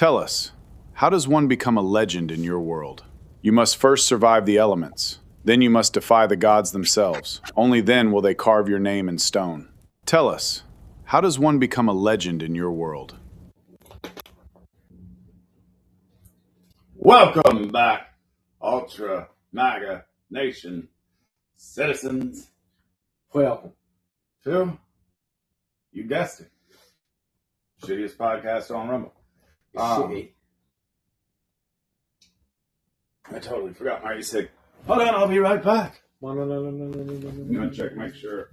Tell us, how does one become a legend in your world? You must first survive the elements. Then you must defy the gods themselves. Only then will they carve your name in stone. Tell us, how does one become a legend in your world? Welcome back, Ultra Maga Nation citizens. Welcome to, you guessed it, shittiest podcast on Rumble. Shitty. I totally forgot how you said, hold on, I'll be right back. No. I'm going to check, make sure.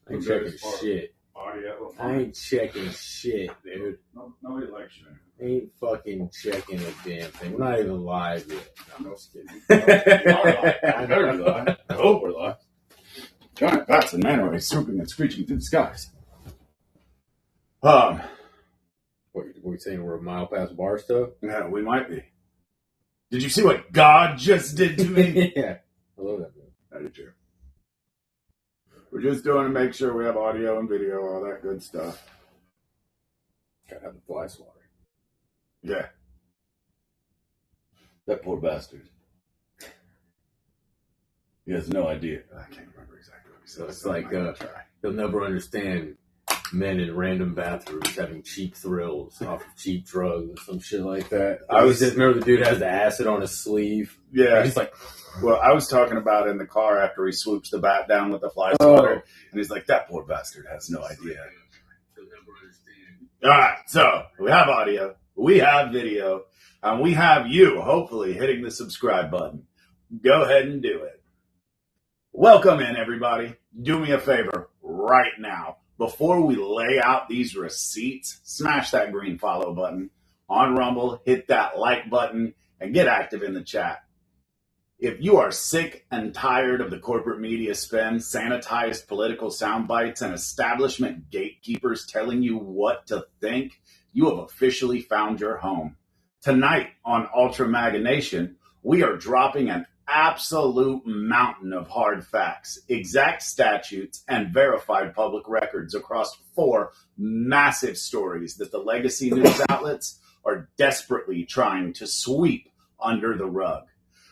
I ain't checking shit. Audio. I ain't checking shit, dude. Nobody likes you. Ain't fucking checking a damn thing. We're not even live yet. I'm just kidding. I better be live. I hope we're live. Giant bats and man swooping and screeching through the skies. What we saying? We're a mile past bar stuff? Yeah, we might be. Did you see what God just did to me? Yeah. I love that movie. I did too. We're just doing to make sure we have audio and video, all that good stuff. Gotta have the fly swatter. Yeah. That poor bastard. He has no idea. I can't remember exactly what he said. So it's like, he'll never understand men in random bathrooms having cheap thrills off of cheap drugs or some shit like that. I was just remember the dude has the acid on his sleeve. Yeah. And he's like, well, I was talking about in the car after he swoops the bat down with the fly swatter, and he's like, that poor bastard has no idea. He'll never understand. All right, so we have audio, we have video, and we have you, hopefully, hitting the subscribe button. Go ahead and do it. Welcome in, everybody. Do me a favor right now. Before we lay out these receipts, smash that green follow button on Rumble, hit that like button, and get active in the chat. If you are sick and tired of the corporate media spin, sanitized political sound bites, and establishment gatekeepers telling you what to think, you have officially found your home. Tonight on Ultra Maga Nation, we are dropping an absolute mountain of hard facts, exact statutes, and verified public records across 4 massive stories that the legacy news outlets are desperately trying to sweep under the rug.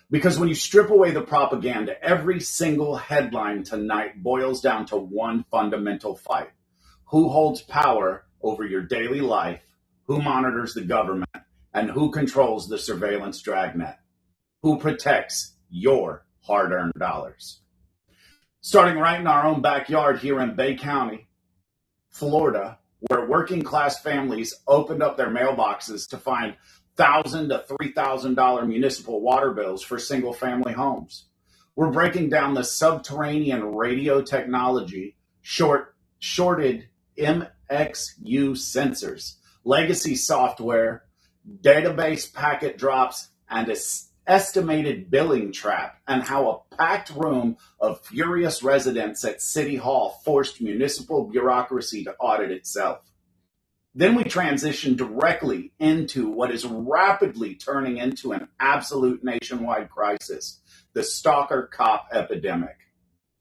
Because when you strip away the propaganda, every single headline tonight boils down to one fundamental fight. Who holds power over your daily life, who monitors the government, and who controls the surveillance dragnet? Who protects your hard-earned dollars? Starting right in our own backyard here in Bay County, Florida, where working-class families opened up their mailboxes to find $1,000 to $3,000 municipal water bills for single-family homes. We're breaking down the subterranean radio technology, shorted MXU sensors, legacy software, database packet drops, and estimated billing trap, and how a packed room of furious residents at City Hall forced municipal bureaucracy to audit itself. Then we transition directly into what is rapidly turning into an absolute nationwide crisis, the stalker cop epidemic.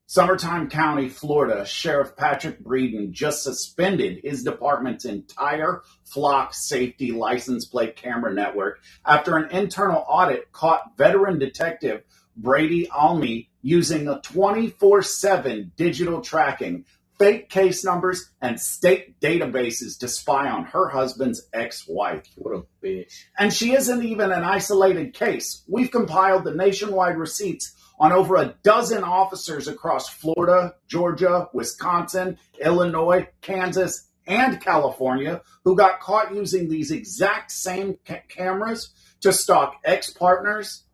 Summertime County, Florida, Sheriff Patrick Breeden just suspended his department's entire flock safety license plate camera network after an internal audit caught veteran detective Brady Almy using a 24/7 digital tracking, fake case numbers, and state databases to spy on her husband's ex-wife. What a bitch. And she isn't even an isolated case. We've compiled the nationwide receipts on over a dozen officers across Florida, Georgia, Wisconsin, Illinois, Kansas, and California who got caught using these exact same cameras to stalk ex-partners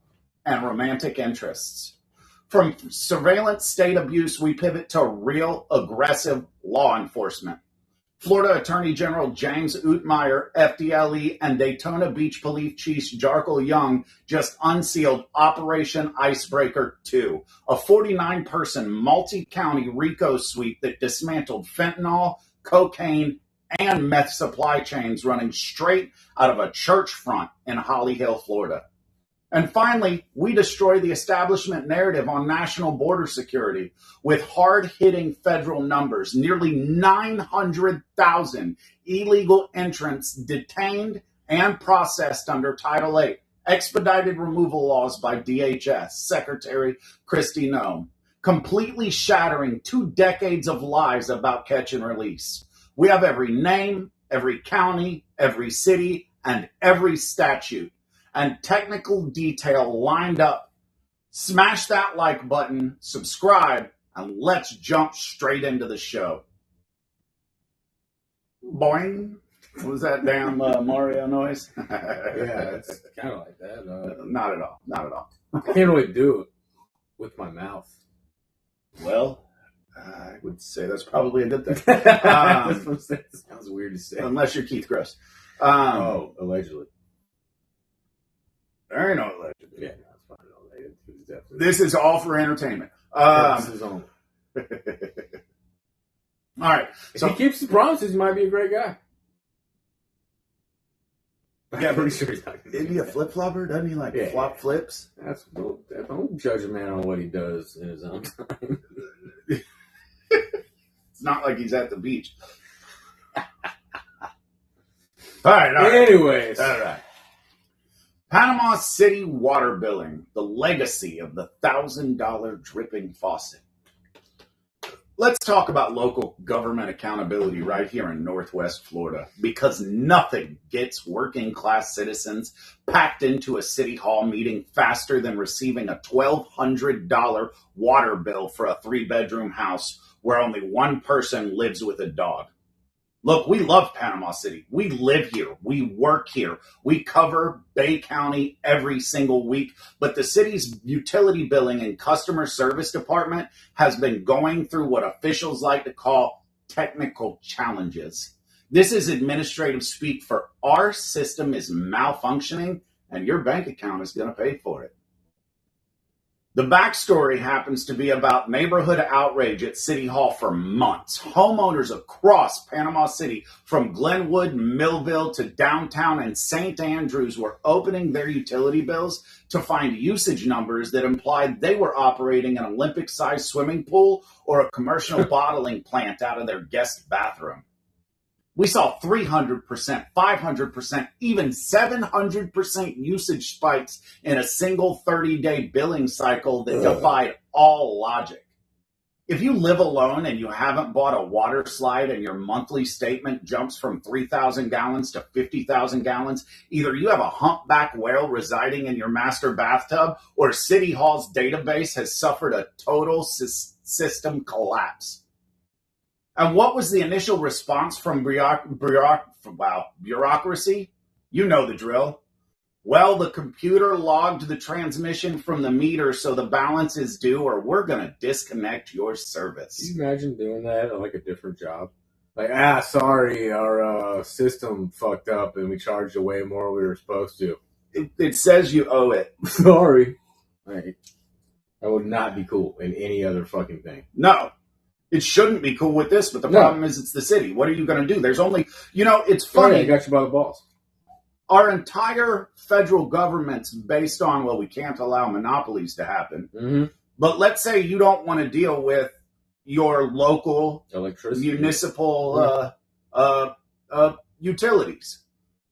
and romantic interests. From surveillance state abuse, we pivot to real aggressive law enforcement. Florida Attorney General James Uthmeier, FDLE, and Daytona Beach Police Chief Jarkle Young just unsealed Operation Icebreaker 2, a 49-person multi-county RICO sweep that dismantled fentanyl, cocaine, and meth supply chains running straight out of a church front in Holly Hill, Florida. And finally, we destroy the establishment narrative on national border security with hard-hitting federal numbers, nearly 900,000 illegal entrants detained and processed under Title VIII expedited removal laws by DHS Secretary Kristi Noem, completely shattering 2 decades of lies about catch and release. We have every name, every county, every city, and every statute and technical detail lined up. Smash that like button, subscribe, and let's jump straight into the show. Boing. What was that damn Mario noise? Yeah, it's kind of like that. Not at all. Not at all. I can't really do it with my mouth. Well, I would say that's probably a good thing. That's what I'm saying. It sounds weird to say. Unless you're Keith Gross. Allegedly. There ain't no allegedly. Yeah, no, it's fine. It's definitely. This is all for entertainment. This is on. All right. If he keeps his promises, he might be a great guy. Yeah, I'm pretty sure he's not. Isn't he a flip-flopper? Doesn't he flop flips? Don't judge a man on what he does in his own time. It's not like he's at the beach. All right. Anyways. All right. Panama City water billing, the legacy of the $1,000 dripping faucet. Let's talk about local government accountability right here in Northwest Florida, because nothing gets working class citizens packed into a city hall meeting faster than receiving a $1,200 water bill for a 3-bedroom house where only one person lives with a dog. Look, we love Panama City. We live here. We work here. We cover Bay County every single week. But the city's utility billing and customer service department has been going through what officials like to call technical challenges. This is administrative speak for our system is malfunctioning and your bank account is going to pay for it. The backstory happens to be about neighborhood outrage at City Hall for months. Homeowners across Panama City, from Glenwood, Millville to downtown and St. Andrews, were opening their utility bills to find usage numbers that implied they were operating an Olympic-sized swimming pool or a commercial bottling plant out of their guest bathroom. We saw 300%, 500%, even 700% usage spikes in a single 30-day billing cycle that defied all logic. If you live alone and you haven't bought a water slide and your monthly statement jumps from 3,000 gallons to 50,000 gallons, either you have a humpback whale residing in your master bathtub or City Hall's database has suffered a total system collapse. And what was the initial response from bureaucracy? You know the drill. Well, the computer logged the transmission from the meter, so the balance is due, or we're going to disconnect your service. Can you imagine doing that at like a different job? Like, sorry, our system fucked up and we charged you way more than we were supposed to. It says you owe it. Sorry. Like, that would not be cool in any other fucking thing. No. It shouldn't be cool with this, but the problem is it's the city. What are you going to do? There's only, it's funny. I got you by the balls. Our entire federal government's based on, we can't allow monopolies to happen. Mm-hmm. But let's say you don't want to deal with your local electricity, municipal utilities.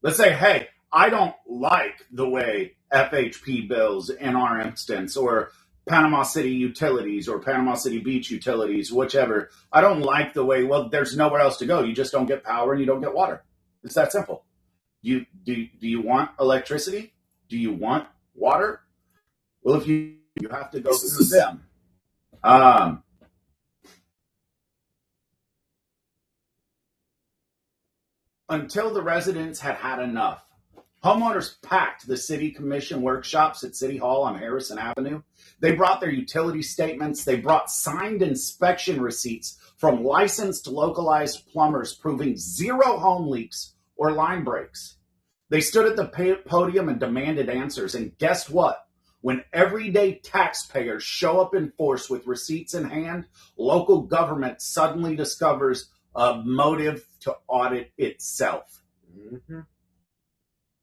Let's say, hey, I don't like the way FHP bills in our instance, or Panama City Utilities or Panama City Beach Utilities, whichever. I don't like the way, there's nowhere else to go. You just don't get power and you don't get water. It's that simple. Do you want electricity? Do you want water? Well, if you have to go through them. Until the residents had had enough, homeowners packed the city commission workshops at City Hall on Harrison Avenue. They brought their utility statements. They brought signed inspection receipts from licensed localized plumbers proving 0 home leaks or line breaks. They stood at the podium and demanded answers. And guess what? When everyday taxpayers show up in force with receipts in hand, local government suddenly discovers a motive to audit itself. Mm-hmm.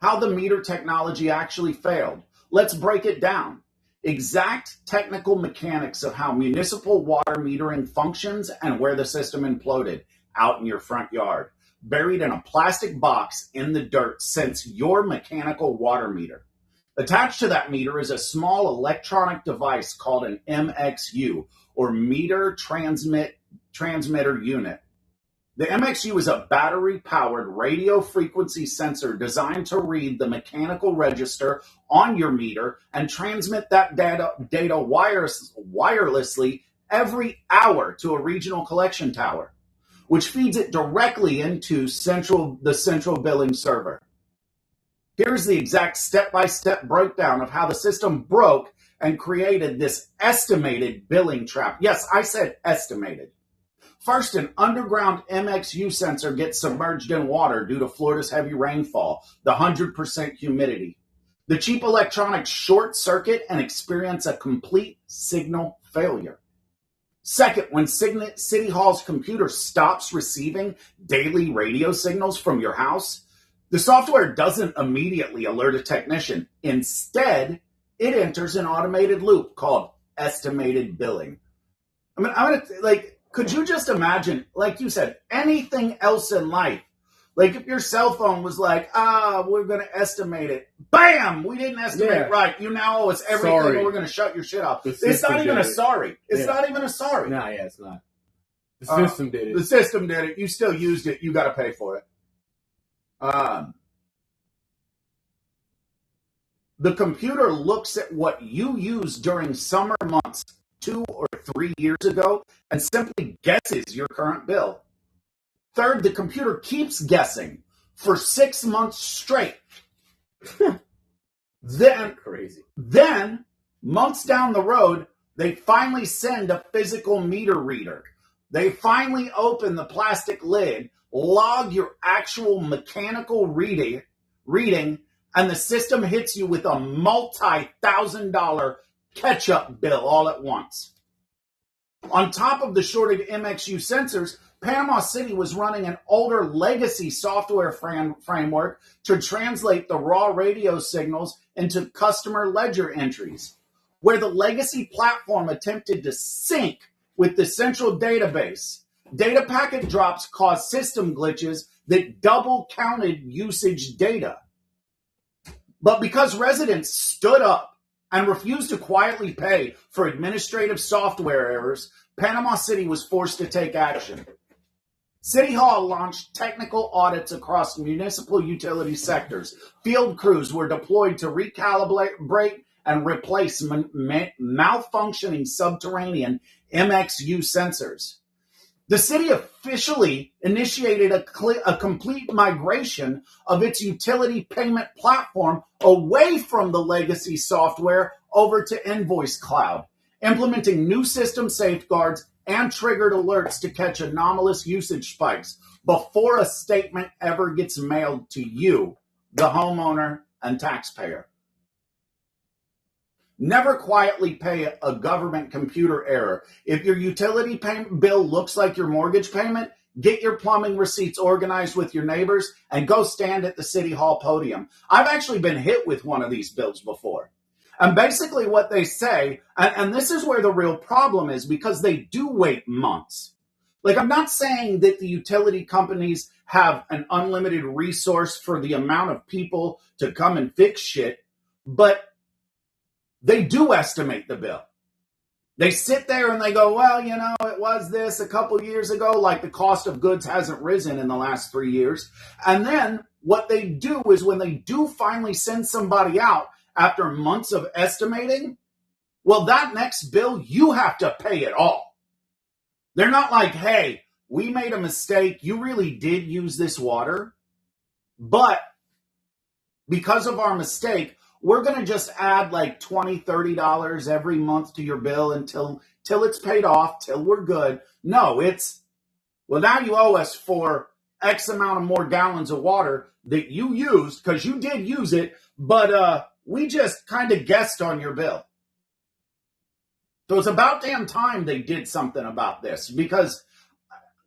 How the meter technology actually failed. Let's break it down. Exact technical mechanics of how municipal water metering functions and where the system imploded out in your front yard. buried in a plastic box in the dirt sense your mechanical water meter. Attached to that meter is a small electronic device called an MXU, or meter transmitter unit. The MXU is a battery-powered radio frequency sensor designed to read the mechanical register on your meter and transmit that data wirelessly every hour to a regional collection tower, which feeds it directly into the central billing server. Here's the exact step-by-step breakdown of how the system broke and created this estimated billing trap. Yes, I said estimated. First, an underground MXU sensor gets submerged in water due to Florida's heavy rainfall, the 100% humidity. The cheap electronics short circuit and experience a complete signal failure. Second, when City Hall's computer stops receiving daily radio signals from your house, the software doesn't immediately alert a technician. Instead, it enters an automated loop called estimated billing. Could you just imagine, like you said, anything else in life? Like if your cell phone was like, we're going to estimate it. Bam! We didn't estimate right. You now owe us everything and we're going to shut your shit off. It's not even a sorry. It's not even a sorry. Nah, yeah, it's not. The system did it. The system did it. You still used it. You got to pay for it. The computer looks at what you used during summer months 2 or 3 years ago and simply guesses your current bill. Third, the computer keeps guessing for 6 months straight. Then, months down the road, they finally send a physical meter reader. They finally open the plastic lid, log your actual mechanical reading, and the system hits you with a multi-$1,000 catch-up bill all at once. On top of the shorted MXU sensors, Panama City was running an older legacy software framework to translate the raw radio signals into customer ledger entries, where the legacy platform attempted to sync with the central database. Data packet drops caused system glitches that double counted usage data. But because residents stood up and refused to quietly pay for administrative software errors, Panama City was forced to take action. City Hall launched technical audits across municipal utility sectors. Field crews were deployed to recalibrate and replace malfunctioning subterranean MXU sensors. The city officially initiated a complete migration of its utility payment platform away from the legacy software over to Invoice Cloud, implementing new system safeguards and triggered alerts to catch anomalous usage spikes before a statement ever gets mailed to you, the homeowner and taxpayer. Never quietly pay a government computer error. If your utility bill looks like your mortgage payment, get your plumbing receipts organized with your neighbors and go stand at the City Hall podium. I've actually been hit with one of these bills before. And basically what they say, and this is where the real problem is, because they do wait months. Like, I'm not saying that the utility companies have an unlimited resource for the amount of people to come and fix shit, but they do estimate the bill. They sit there and they go, well, it was this a couple years ago, like the cost of goods hasn't risen in the last 3 years. And then what they do is when they do finally send somebody out after months of estimating, well, that next bill, you have to pay it all. They're not like, hey, we made a mistake. You really did use this water, but because of our mistake, we're going to just add like $20, $30 every month to your bill until it's paid off, till we're good. No, well, now you owe us for X amount of more gallons of water that you used, because you did use it, but we just kind of guessed on your bill. So it's about damn time they did something about this, because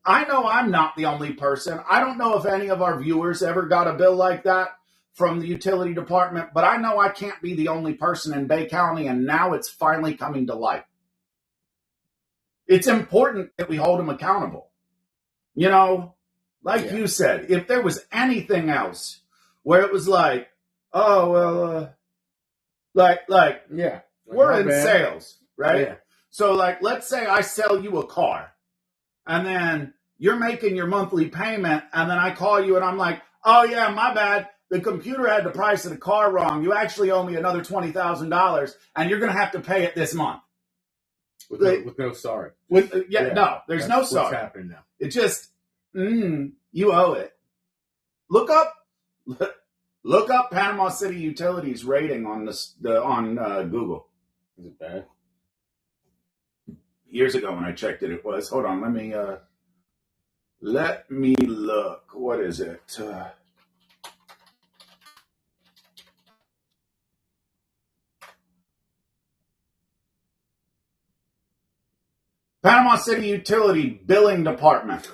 I know I'm not the only person. I don't know if any of our viewers ever got a bill like that from the utility department, but I know I can't be the only person in Bay County, and now it's finally coming to light. It's important that we hold them accountable. Like you said, if there was anything else where it was like, oh, well, we're in sales, right? Yeah. So, like, let's say I sell you a car, and then you're making your monthly payment, and then I call you, and I'm like, oh, yeah, my bad. The computer had the price of the car wrong. You actually owe me another $20,000, and you're going to have to pay it this month. With no sorry. No, there's no sorry. What's happening now? It just, you owe it. Look up Panama City Utilities rating on Google. Is it bad? Years ago when I checked it, it was. Hold on, let me look. What is it? Panama City Utility Billing Department,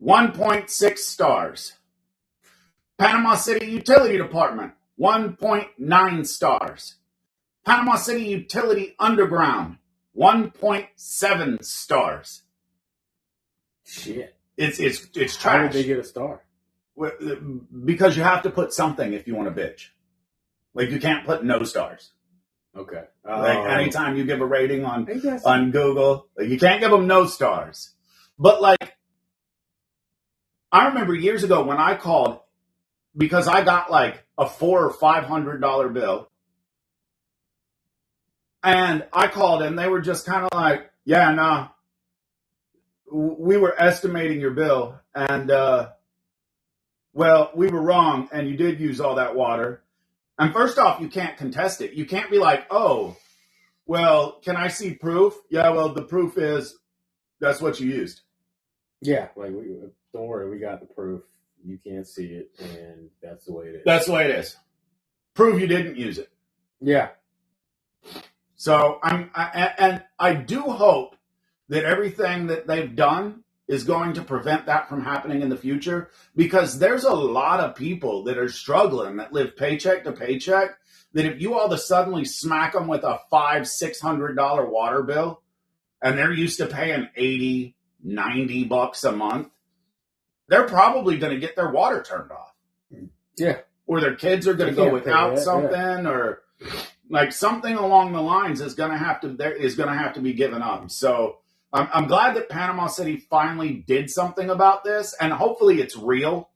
1.6 stars. Panama City Utility Department, 1.9 stars. Panama City Utility Underground, 1.7 stars. Shit. It's trash. How did they get a star? Because you have to put something if you want to bitch. Like, you can't put no stars. Okay. Like, anytime you give a rating on Google, like, you can't give them no stars. But, like, I remember years ago when I called, because I got like a $400 or $500 bill, and I called and they were just kind of like, yeah, no, we were estimating your bill, and well, we were wrong, and you did use all that water. And first off, you can't contest it. You can't be like, oh, well, can I see proof? Yeah, well, the proof is that's what you used. Yeah, like, don't worry, we got the proof. You can't see it, and that's the way it is. That's the way it is. Prove you didn't use it. Yeah. So I do hope that everything that they've done is going to prevent that from happening in the future, because there's a lot of people that are struggling, that live paycheck to paycheck, that if you all of a sudden smack them with a $500-$600 water bill, and they're used to paying $80-$90 a month, they're probably going to get their water turned off. Yeah. Or their kids are going to go without something, or like something along the lines is going to have to be given up. So I'm glad that Panama City finally did something about this, and hopefully it's real.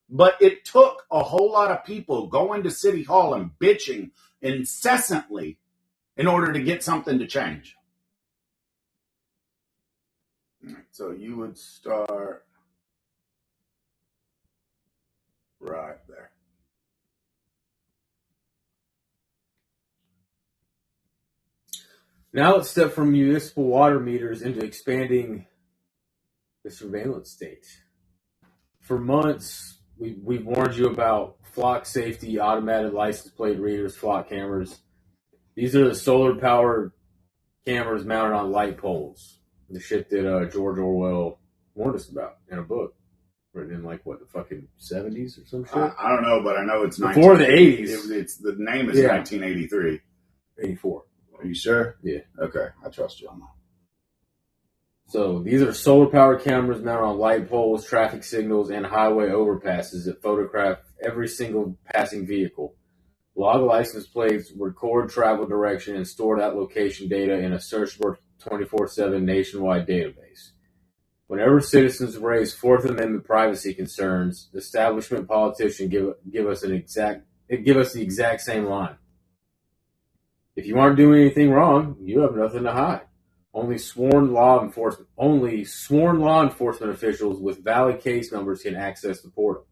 But it took a whole lot of people going to City Hall and bitching incessantly in order to get something to change. So you would start right there. Now let's step from municipal water meters into expanding the surveillance state. For months, we've warned you about flock safety, automatic license plate readers, flock cameras. These are the solar-powered cameras mounted on light poles. The shit that George Orwell warned us about in a book. Written in, like, what, the fucking 70s or some shit? I don't know, but I know it's before the 80s. It's the name is 1983. 84. Are you sure? Yeah. Okay, I trust you on that. So these are solar-powered cameras mounted on light poles, traffic signals, and highway overpasses that photograph every single passing vehicle. Log license plates, record travel direction, and store that location data in a searchable 24/7 nationwide database. Whenever citizens raise Fourth Amendment privacy concerns, establishment politicians give us the exact same line. If you aren't doing anything wrong, you have nothing to hide. Only sworn law enforcement officials with valid case numbers can access the portal.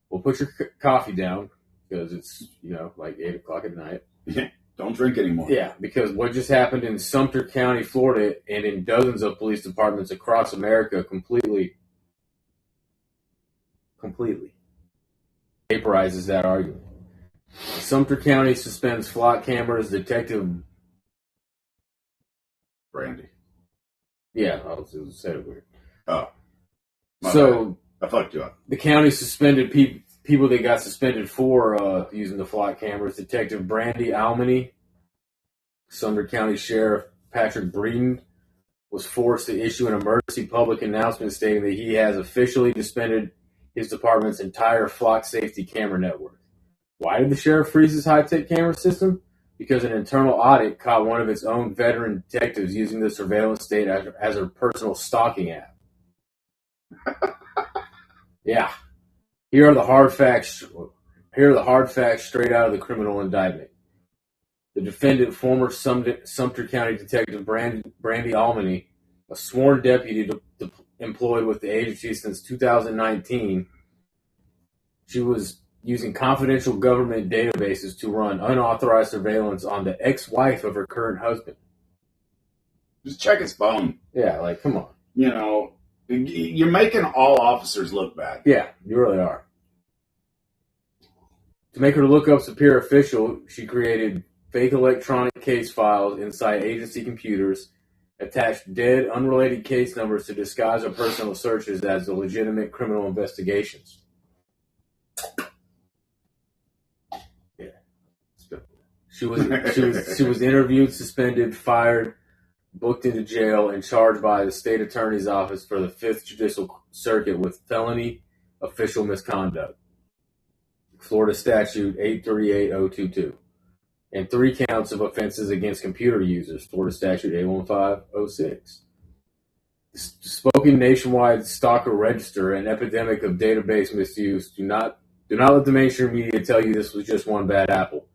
Well, put your coffee down, because it's, like 8 o'clock at night. Don't drink anymore. Yeah, because what just happened in Sumter County, Florida, and in dozens of police departments across America completely vaporizes that argument. Sumter County suspends flock cameras. Detective Brandy. Yeah, I was going to say it weird. Oh. So I fucked you up. The county suspended people they got suspended for using the flock cameras. Detective Brandy Almany, Sumter County Sheriff Patrick Breeden, was forced to issue an emergency public announcement stating that he has officially suspended his department's entire flock safety camera network. Why did the sheriff freeze his high-tech camera system? Because an internal audit caught one of its own veteran detectives using the surveillance data as a personal stalking app. Yeah. Here are the hard facts straight out of the criminal indictment. The defendant, former Sumter County Detective Brandy Almany, a sworn deputy employed with the agency since 2019, she was using confidential government databases to run unauthorized surveillance on the ex-wife of her current husband. Just check his phone. Yeah, like, come on. You know, you're making all officers look bad. Yeah, you really are. To make her lookups appear official, she created fake electronic case files inside agency computers, attached dead, unrelated case numbers to disguise her personal searches as legitimate criminal investigations. Yeah. She was interviewed, suspended, fired, booked into jail, and charged by the state attorney's office for the 5th Judicial Circuit with felony official misconduct. Florida statute 838022. And 3 counts of offenses against computer users, Florida statute 81506. Spoken nationwide stalker register, an epidemic of database misuse. Do not let the mainstream media tell you this was just one bad apple.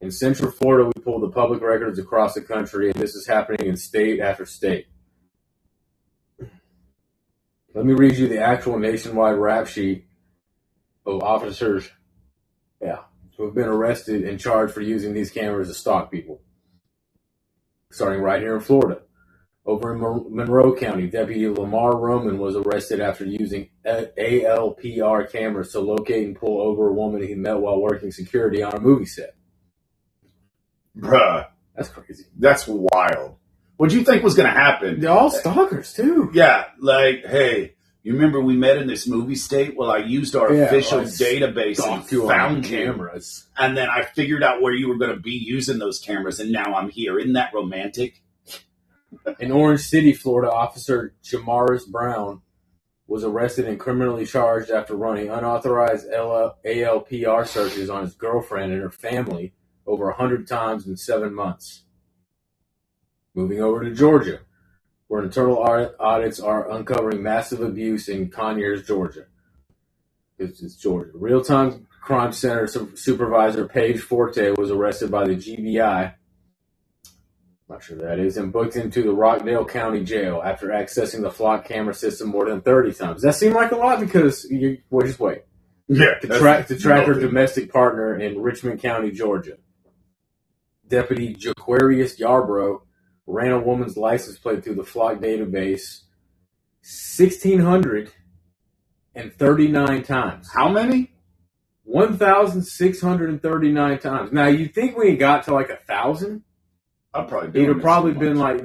In Central Florida, we pulled the public records across the country, and this is happening in state after state. Let me read you the actual nationwide rap sheet of officers, who have been arrested and charged for using these cameras to stalk people. Starting right here in Florida. Over in Monroe County, Deputy Lamar Roman was arrested after using ALPR cameras to locate and pull over a woman he met while working security on a movie set. Bruh. That's crazy. That's wild. What do you think was going to happen? They're all stalkers, too. Yeah, like, hey, you remember we met in this movie state? Well, I used our official database and found cameras. And then I figured out where you were going to be using those cameras, and now I'm here. Isn't that romantic? In Orange City, Florida, Officer Jamaris Brown was arrested and criminally charged after running unauthorized ALPR searches on his girlfriend and her family over 100 times in 7 months. Moving over to Georgia, where internal audits are uncovering massive abuse in Conyers, Georgia. It's Georgia. Real-time crime center supervisor Paige Forte was arrested by the GBI, not sure that is, and booked into the Rockdale County Jail after accessing the flock camera system more than 30 times. Does that seem like a lot? Because, just wait. Yeah. To track her domestic partner in Richmond County, Georgia. Deputy Jaquarius Yarbrough ran a woman's license plate through the flock database 1,639 times. How many? 1,639 times. Now, you think we got to like 1,000? I'd probably He'd have probably been like,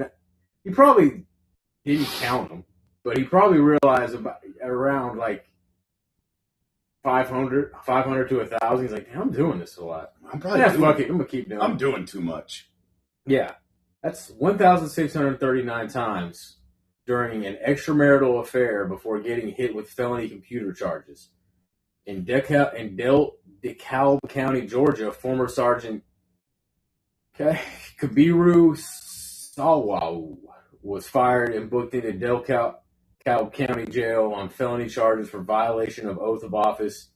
he probably didn't count them, but he probably realized around like 500 to 1,000. He's like, I'm doing this a lot. Fuck it. I'm going to keep doing it. I'm doing too much. Yeah. That's 1,639 times during an extramarital affair before getting hit with felony computer charges. In DeKalb County, Georgia, former Sergeant Kabiru Salwau was fired and booked into DeKalb County Jail on felony charges for violation of oath of office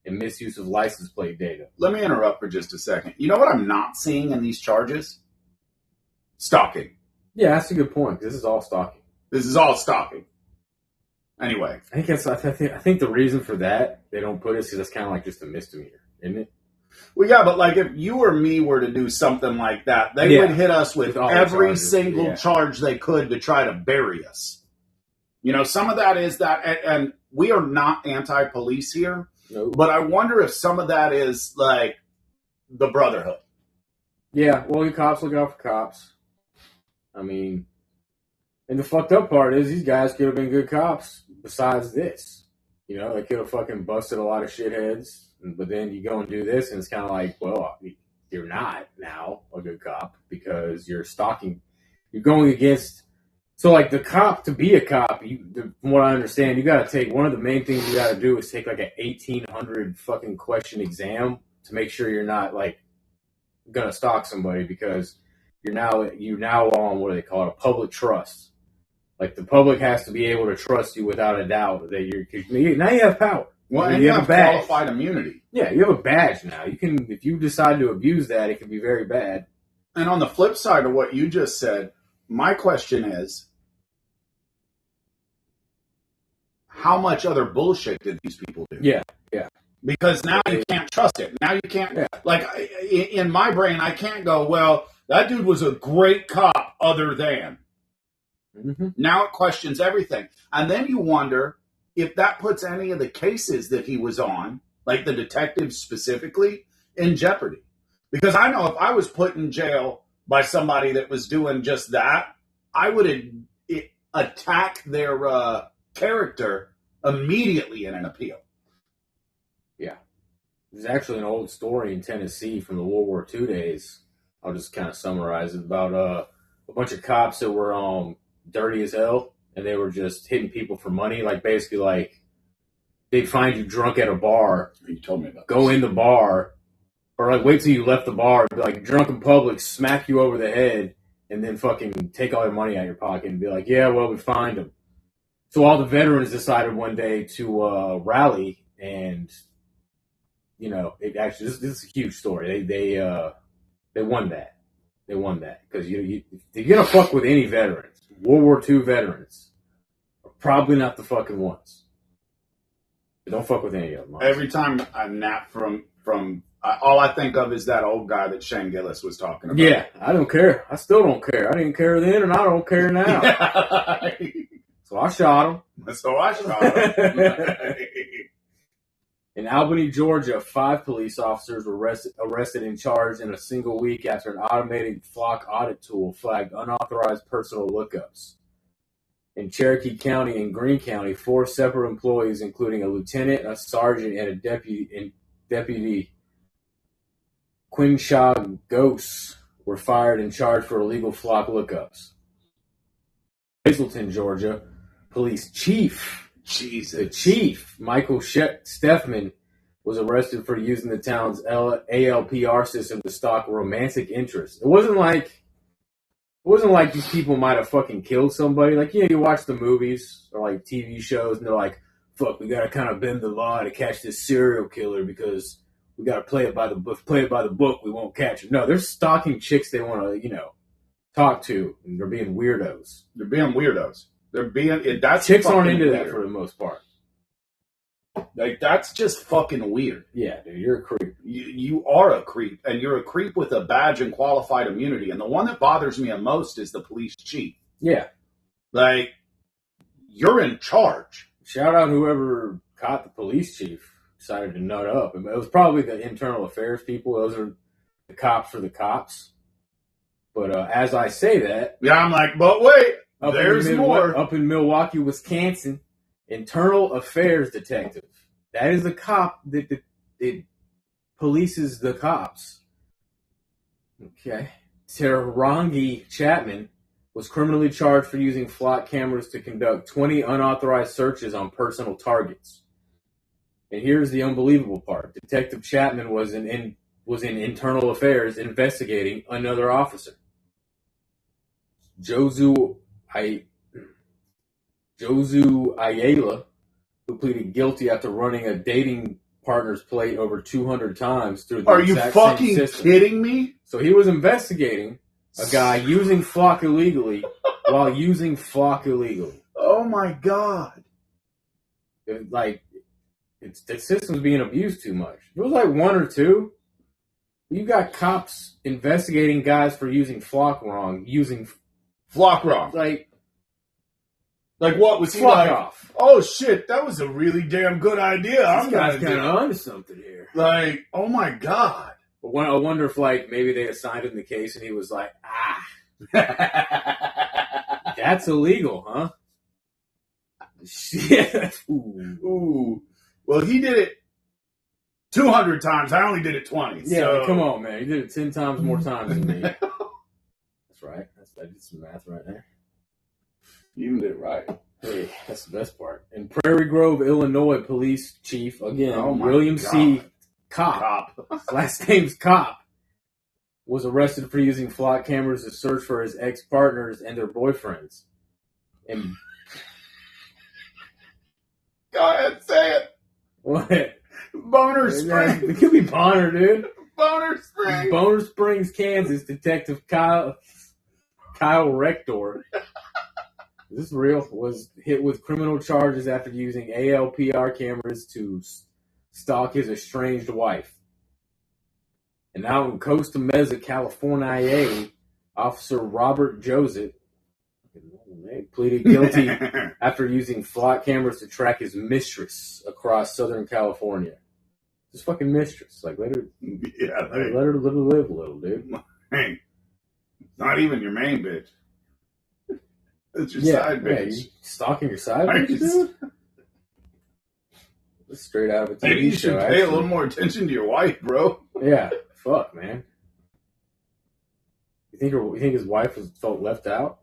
and misuse of license plate data. Let me interrupt for just a second. You know what I'm not seeing in these charges? Stalking. Yeah, that's a good point. This is all stalking. This is all stalking. Anyway. I think the reason for that they don't put it is because it's kind of like just a misdemeanor, isn't it? Well, yeah, but like if you or me were to do something like that, they would hit us with every single charge they could to try to bury us. You know, some of that is that, and we are not anti-police here, but I wonder if some of that is like the brotherhood. Yeah, well, the cops look out for cops. I mean, and the fucked up part is these guys could have been good cops besides this. You know, they could have fucking busted a lot of shitheads, but then you go and do this, and it's kind of like, well, you're not now a good cop because you're stalking. You're going against So, like, the cop, to be a cop, from what I understand, you got to take, one of the main things you got to do is take, like, an 1,800 fucking question exam to make sure you're not, like, going to stalk somebody, because you're now on, what do they call it, a public trust. Like, the public has to be able to trust you without a doubt that now you have power. Well, and you have qualified immunity. Yeah, you have a badge now. You can, if you decide to abuse that, it can be very bad. And on the flip side of what you just said, my question is, how much other bullshit did these people do? Yeah. Because now you can't trust it. Now you can't, like, in my brain, I can't go, well, that dude was a great cop other than. Mm-hmm. Now it questions everything. And then you wonder if that puts any of the cases that he was on, like the detectives specifically, in jeopardy. Because I know if I was put in jail by somebody that was doing just that, I would attack their character immediately in an appeal. Yeah. There's actually an old story in Tennessee from the World War II days. I'll just kind of summarize it, about a bunch of cops that were dirty as hell, and they were just hitting people for money. Like, basically, like, they'd find you drunk at a bar. You told me about Go in the bar, or like wait till you left the bar, be like drunk in public, smack you over the head, and then fucking take all your money out of your pocket and be like, yeah, well, we fined him. So all the veterans decided one day to rally, and it actually, this is a huge story. They won that. They won that because if you're gonna fuck with any veterans, World War II veterans are probably not the fucking ones. But don't fuck with any of them. Honestly. Every time I nap from all I think of is that old guy that Shane Gillis was talking about. Yeah, I don't care. I still don't care. I didn't care then, and I don't care now. So I shot him. In Albany, Georgia, 5 police officers were arrested and charged in a single week after an automated flock audit tool flagged unauthorized personal lookups. In Cherokee County and Greene County, 4 separate employees, including a lieutenant, a sergeant, and a deputy Quinshaw Ghosts, were fired and charged for illegal flock lookups. Hazleton, Georgia, police chief. Jesus. The chief, Michael Steffman, was arrested for using the town's ALPR system to stalk romantic interests. It wasn't like these people might have fucking killed somebody. Like, you watch the movies or like TV shows, and they're like, "Fuck, we gotta kind of bend the law to catch this serial killer because we gotta play it by the book. Play it by the book, we won't catch it." No, they're stalking chicks they want to, talk to, and they're being weirdos. That's chicks aren't into weird. that for the most part. Like, that's just fucking weird. Yeah, dude, you're a creep. You are a creep, and you're a creep with a badge and qualified immunity. And the one that bothers me the most is the police chief. Yeah. Like, you're in charge. Shout out whoever caught the police chief, decided to nut up. It was probably the internal affairs people. Those are the cops for the cops. But as I say that... Yeah, I'm like, but wait, there's more. Up in Milwaukee, Wisconsin, internal affairs detective. That is a cop that polices the cops. Okay. Terangi Chapman was criminally charged for using flock cameras to conduct 20 unauthorized searches on personal targets. And here's the unbelievable part. Detective Chapman was in internal affairs investigating another officer. Jozu Ayala, who pleaded guilty after running a dating partner's plate over 200 times through the Are you exact fucking same system. kidding me? So he was investigating a guy using flock illegally while using flock illegally. Oh my God. The system's being abused too much. If it was like 1 or 2, you got cops investigating guys for using flock wrong, Flock wrong. Like what was he flock like? off. Oh shit, that was a really damn good idea. I'm guy's gonna kind of onto something here. Like, oh my God. But I wonder if maybe they assigned him the case and he was like, that's illegal, huh? Shit. Ooh. Well, he did it 200 times. I only did it 20. Yeah, so. Come on, man. You did it 10 times more times than me. That's right. I did some math right there. You even did it right. Hey, that's the best part. In Prairie Grove, Illinois, police chief, again, Oh my William C. God. Cop, his last name's Cop, was arrested for using flock cameras to search for his ex-partners and their boyfriends. And Go ahead, say it. what? Boner Springs. It could be Bonner, dude. Boner Springs. Boner Springs, Kansas, Detective Kyle Rector, is this real? Was hit with criminal charges after using ALPR cameras to stalk his estranged wife. And now in Costa Mesa, California, Officer Robert Joseph pleaded guilty after using flock cameras to track his mistress across Southern California. His fucking mistress. Like, let her live a little, dude. Hey, not even your main bitch. It's your side bitch. Yeah, you stalking your side bitch, dude? That's straight out of a TV Maybe you show, should pay a little more attention to your wife, bro. Yeah, fuck, man. You think his wife felt left out?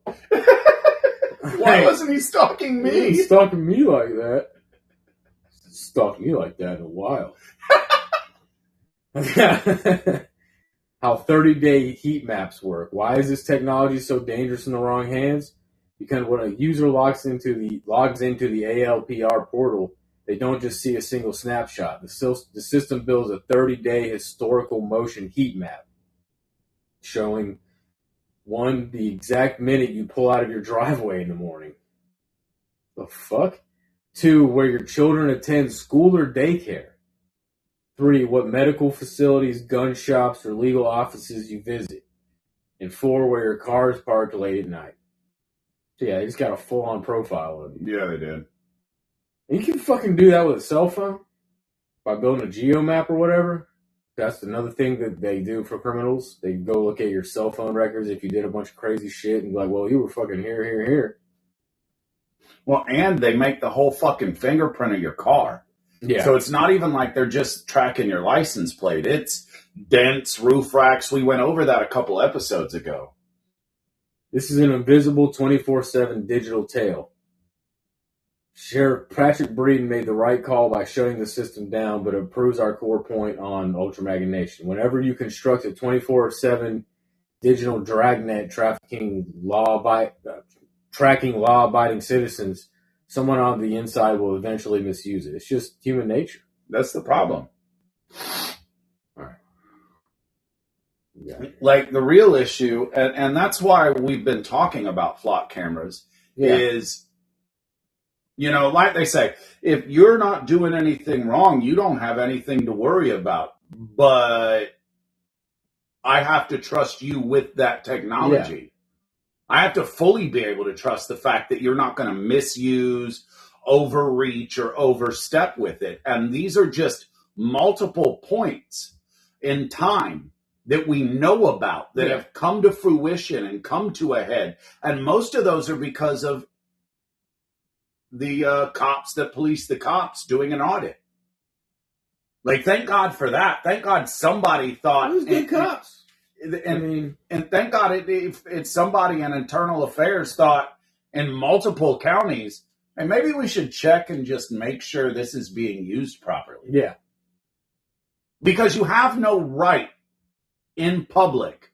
Why wasn't he stalking me? He's stalking me like that. Stalking me like that in a while. How 30-day heat maps work. Why is this technology so dangerous in the wrong hands? Because when a user logs into the ALPR portal, they don't just see a single snapshot. The system builds a 30-day historical motion heat map showing, one, the exact minute you pull out of your driveway in the morning. The fuck? 2, where your children attend school or daycare. 3, what medical facilities, gun shops, or legal offices you visit. And 4, where your car is parked late at night. So yeah, they just got a full-on profile of you. Yeah, they did. And you can fucking do that with a cell phone by building a geomap or whatever. That's another thing that they do for criminals. They go look at your cell phone records if you did a bunch of crazy shit and be like, well, you were fucking here. Well, and they make the whole fucking fingerprint of your car. Yeah. So it's not even like they're just tracking your license plate. It's dents, roof racks. We went over that a couple episodes ago. This is an invisible 24/7 digital tail. Sheriff Patrick Breeden made the right call by shutting the system down, but it proves our core point on Ultra Maga Nation. Whenever you construct a 24/7 digital dragnet tracking law-abiding citizens, someone on the inside will eventually misuse it. It's just human nature. That's the problem. All right. Yeah. Like the real issue, and that's why we've been talking about flock cameras, is, like they say, if you're not doing anything wrong, you don't have anything to worry about. But I have to trust you with that technology. Yeah. I have to fully be able to trust the fact that you're not going to misuse, overreach, or overstep with it. And these are just multiple points in time that we know about that have come to fruition and come to a head. And most of those are because of the cops that police the cops doing an audit. Like, thank God for that. Thank God somebody thought... Who's good cops? And thank God it's somebody in internal affairs thought in multiple counties, and maybe we should check and just make sure this is being used properly. Yeah. Because you have no right in public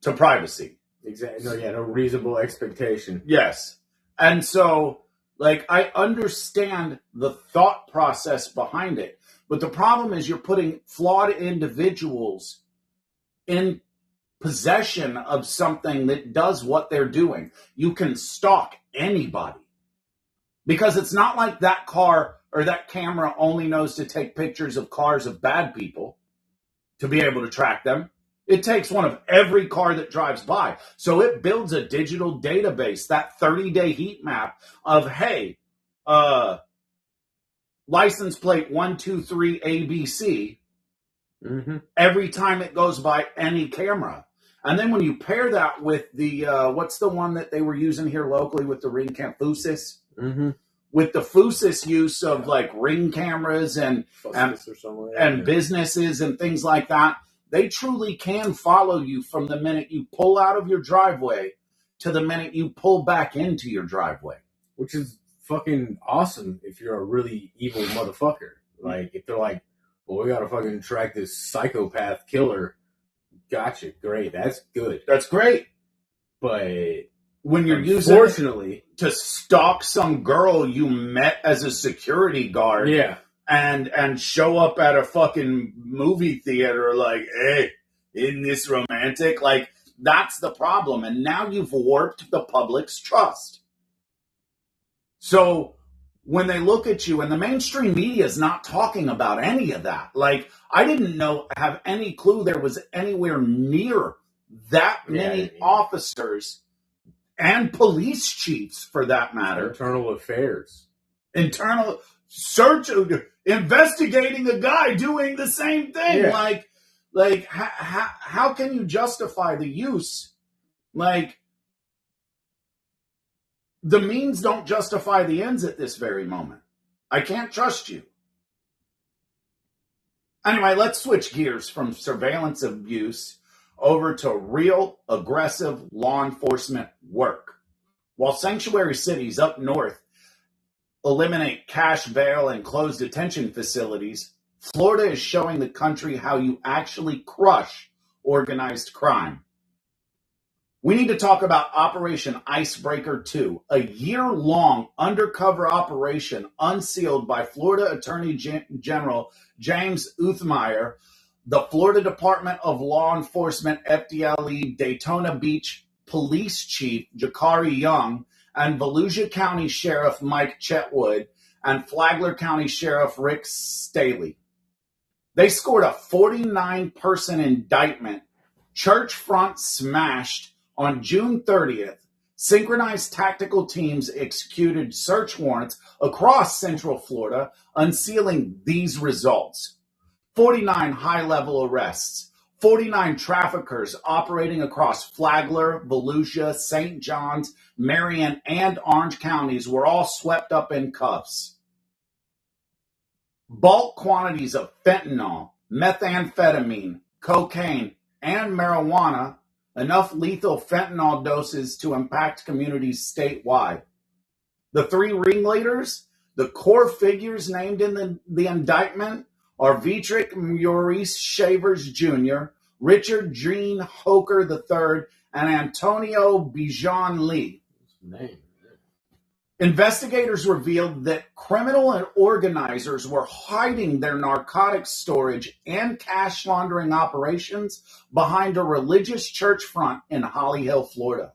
to privacy. Exactly. No reasonable expectation. Yes. And so, I understand the thought process behind it, but the problem is you're putting flawed individuals in possession of something that does what they're doing. You can stalk anybody because it's not like that car or that camera only knows to take pictures of cars of bad people to be able to track them. It takes one of every car that drives by. So it builds a digital database, that 30-day heat map of, hey, license plate 123 ABC. Mm-hmm. Every time it goes by any camera. And then when you pair that with the, what's the one that they were using here locally with the ring cam, Fusis? Mm-hmm. With the Fusis use of ring cameras and businesses and things like that, they truly can follow you from the minute you pull out of your driveway to the minute you pull back into your driveway. Which is fucking awesome if you're a really evil motherfucker. Like, if they're like, well, we gotta fucking track this psychopath killer. Gotcha, great, that's good. That's great. But when you're using unfortunately to stalk some girl you met as a security guard, yeah, and show up at a fucking movie theater like, hey, isn't this romantic? Like, that's the problem. And now you've warped the public's trust. So when they look at you, and the mainstream media is not talking about any of that. Like, I didn't have any clue there was anywhere near that many officers and police chiefs, for that matter. internal affairs. Internal search, investigating a guy doing the same thing. Yeah. Like how can you justify the use? Like, the means don't justify the ends at this very moment. I can't trust you. Anyway, let's switch gears from surveillance abuse over to real aggressive law enforcement work. While sanctuary cities up north eliminate cash bail and close detention facilities, Florida is showing the country how you actually crush organized crime. We need to talk about Operation Icebreaker 2, a year-long undercover operation unsealed by Florida Attorney General James Uthmeier, the Florida Department of Law Enforcement FDLE Daytona Beach Police Chief Jakari Young, and Volusia County Sheriff Mike Chetwood, and Flagler County Sheriff Rick Staley. They scored a 49-person indictment, church front smashed, on June 30th. Synchronized tactical teams executed search warrants across Central Florida, unsealing these results: 49 high-level arrests, 49 traffickers operating across Flagler, Volusia, St. Johns, Marion, and Orange counties were all swept up in cuffs. Bulk quantities of fentanyl, methamphetamine, cocaine, and marijuana, enough lethal fentanyl doses to impact communities statewide. The three ringleaders, the core figures named in the indictment, are Vitrick Maurice Shavers Jr., Richard Gene Hoker III, and Antonio Bijan Lee. Name. Investigators revealed that criminal organizers were hiding their narcotics storage and cash laundering operations behind a religious church front in Holly Hill, Florida.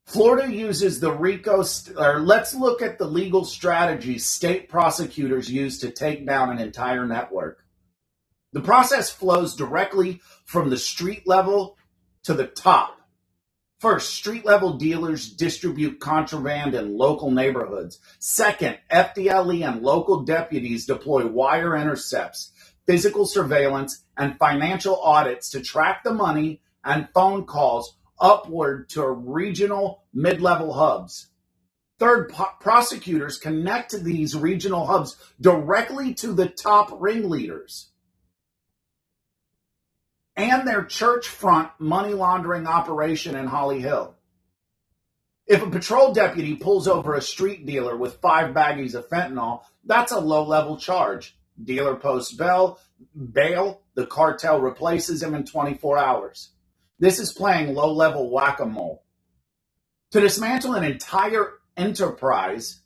Florida uses the RICO, let's look at the legal strategies state prosecutors use to take down an entire network. The process flows directly from the street level to the top. First, street-level dealers distribute contraband in local neighborhoods. Second, FDLE and local deputies deploy wire intercepts, physical surveillance, and financial audits to track the money and phone calls upward to regional mid-level hubs. Third, prosecutors connect these regional hubs directly to the top ringleaders and their church front money laundering operation in Holly Hill. If a patrol deputy pulls over a street dealer with 5 baggies of fentanyl, that's a low-level charge. Dealer posts bail, the cartel replaces him in 24 hours. This is playing low-level whack-a-mole. To dismantle an entire enterprise,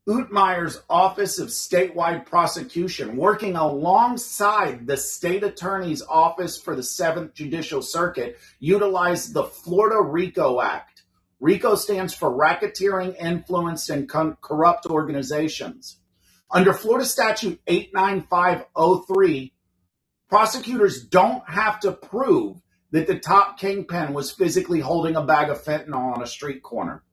Uthmeier's Office of Statewide Prosecution, working alongside the State Attorney's Office for the 7th Judicial Circuit, utilized the Florida RICO Act. RICO stands for Racketeering, Influenced, and Corrupt Organizations. Under Florida Statute 89503, prosecutors don't have to prove that the top kingpin was physically holding a bag of fentanyl on a street corner.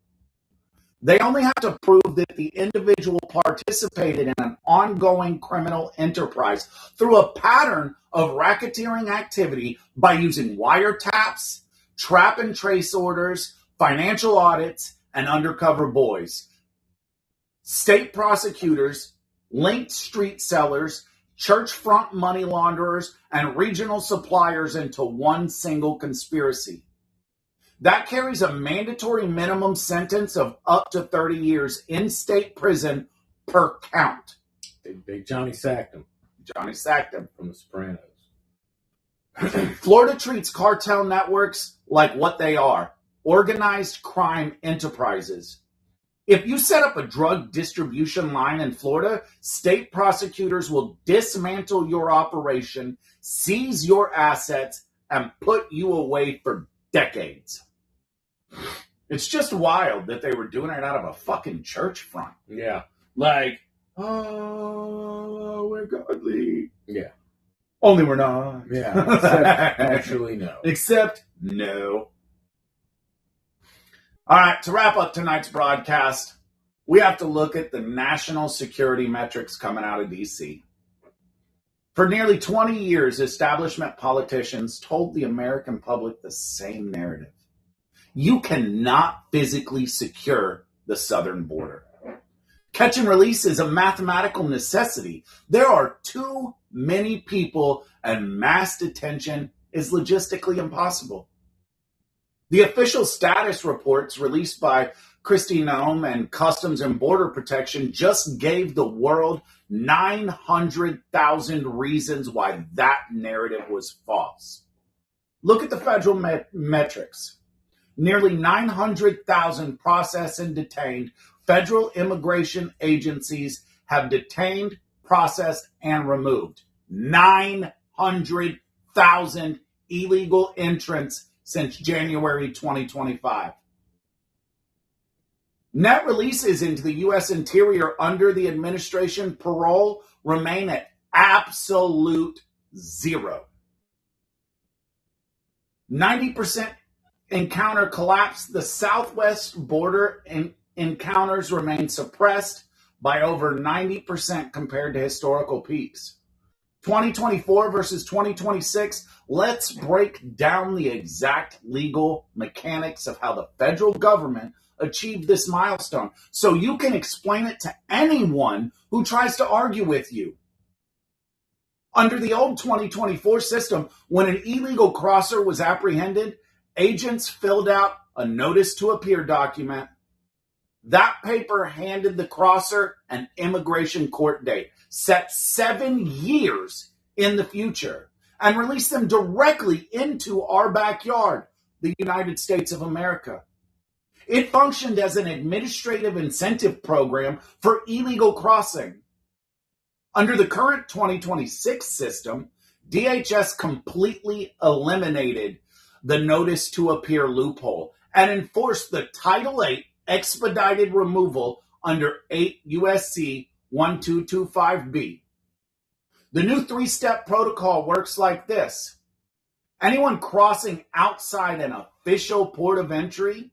They only have to prove that the individual participated in an ongoing criminal enterprise through a pattern of racketeering activity by using wiretaps, trap and trace orders, financial audits, and undercover boys. State prosecutors linked street sellers, church front money launderers, and regional suppliers into one single conspiracy. That carries a mandatory minimum sentence of up to 30 years in state prison per count. Big Johnny sacked him. Johnny sacked him. From The Sopranos. Florida treats cartel networks like what they are, organized crime enterprises. If you set up a drug distribution line in Florida, state prosecutors will dismantle your operation, seize your assets, and put you away for decades. It's just wild that they were doing it out of a fucking church front. Yeah. Like, oh, we're godly. Yeah. Only we're not. Yeah. Except, actually, no. Except, no. All right, to wrap up tonight's broadcast, we have to look at the national security metrics coming out of D.C. For nearly 20 years, establishment politicians told the American public the same narrative. You cannot physically secure the southern border. Catch and release is a mathematical necessity. There are too many people, and mass detention is logistically impossible. The official status reports released by Kristi Noem and Customs and Border Protection just gave the world 900,000 reasons why that narrative was false. Look at the federal metrics. Nearly 900,000 processed and detained federal immigration agencies have detained, processed, and removed 900,000 illegal entrants since January 2025. Net releases into the U.S. Interior under the administration parole remain at absolute zero. 90% encounter collapse. The southwest border encounters remain suppressed by over 90% compared to historical peaks. 2024 versus 2026, let's break down the exact legal mechanics of how the federal government achieved this milestone so you can explain it to anyone who tries to argue with you. Under the old 2024 system, when an illegal crosser was apprehended, agents filled out a notice to appear document. That paper handed the crosser an immigration court date, set 7 years in the future, and released them directly into our backyard, the United States of America. It functioned as an administrative incentive program for illegal crossing. Under the current 2026 system, DHS completely eliminated the notice to appear loophole and enforced the Title VIII expedited removal under 8 U.S.C. 1225B. The new 3-step protocol works like this. Anyone crossing outside an official port of entry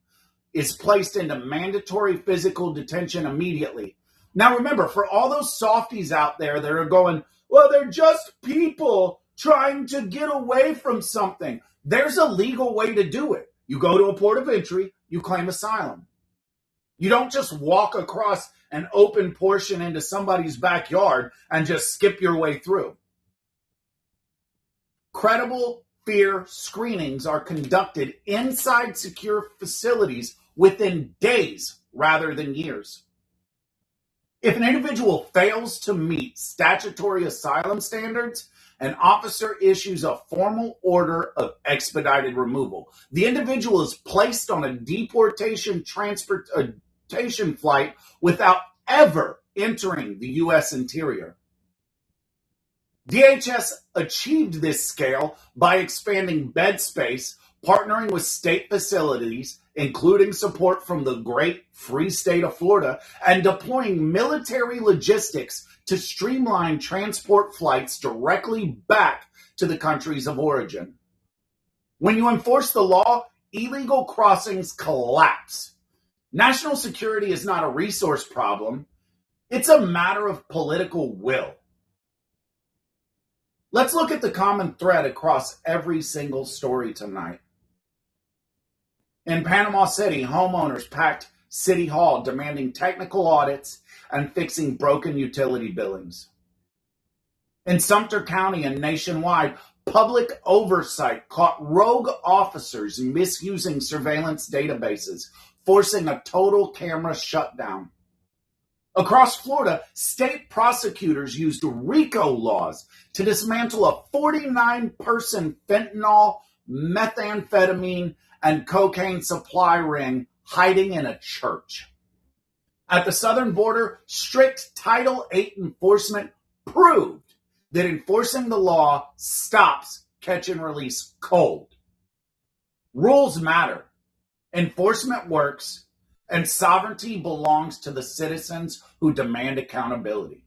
is placed into mandatory physical detention immediately. Now remember, for all those softies out there that are going, well, they're just people trying to get away from something. There's a legal way to do it. You go to a port of entry, you claim asylum. You don't just walk across an open portion into somebody's backyard and just skip your way through. Credible fear screenings are conducted inside secure facilities within days rather than years. If an individual fails to meet statutory asylum standards, an officer issues a formal order of expedited removal. The individual is placed on a deportation transportation flight without ever entering the U.S. interior. DHS achieved this scale by expanding bed space, partnering with state facilities, including support from the great free state of Florida, and deploying military logistics to streamline transport flights directly back to the countries of origin. When you enforce the law, illegal crossings collapse. National security is not a resource problem. It's a matter of political will. Let's look at the common thread across every single story tonight. In Panama City, homeowners packed City Hall demanding technical audits and fixing broken utility billings. In Sumter County and nationwide, Public oversight caught rogue officers misusing surveillance databases, forcing a total camera shutdown. Across Florida, state prosecutors used RICO laws to dismantle a 49-person fentanyl, methamphetamine, and cocaine supply ring hiding in a church. At the southern border, strict Title VIII enforcement proved that enforcing the law stops catch and release cold. Rules matter, enforcement works, and sovereignty belongs to the citizens who demand accountability.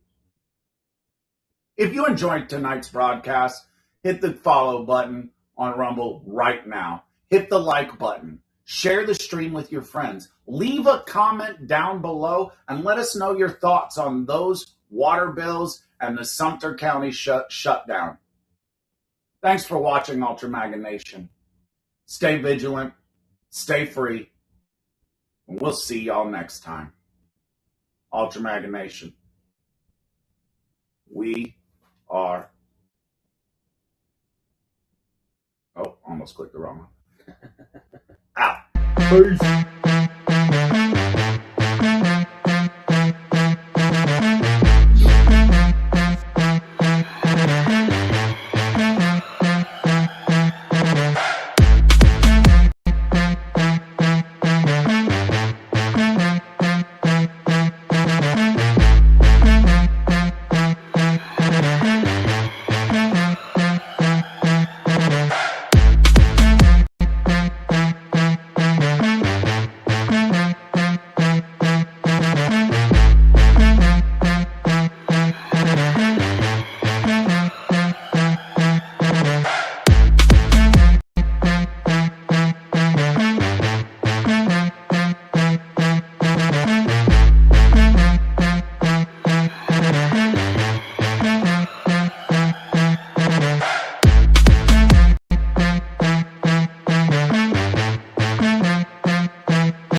If you enjoyed tonight's broadcast, hit the follow button on Rumble right now. Hit the like button. Share the stream with your friends. Leave a comment down below and let us know your thoughts on those water bills and the Sumter County shutdown. Thanks for watching Ultra Maga Nation. Stay vigilant, stay free, and we'll see y'all next time. Ultra Maga Nation. We are... Oh, almost clicked the wrong one. Out. Peace.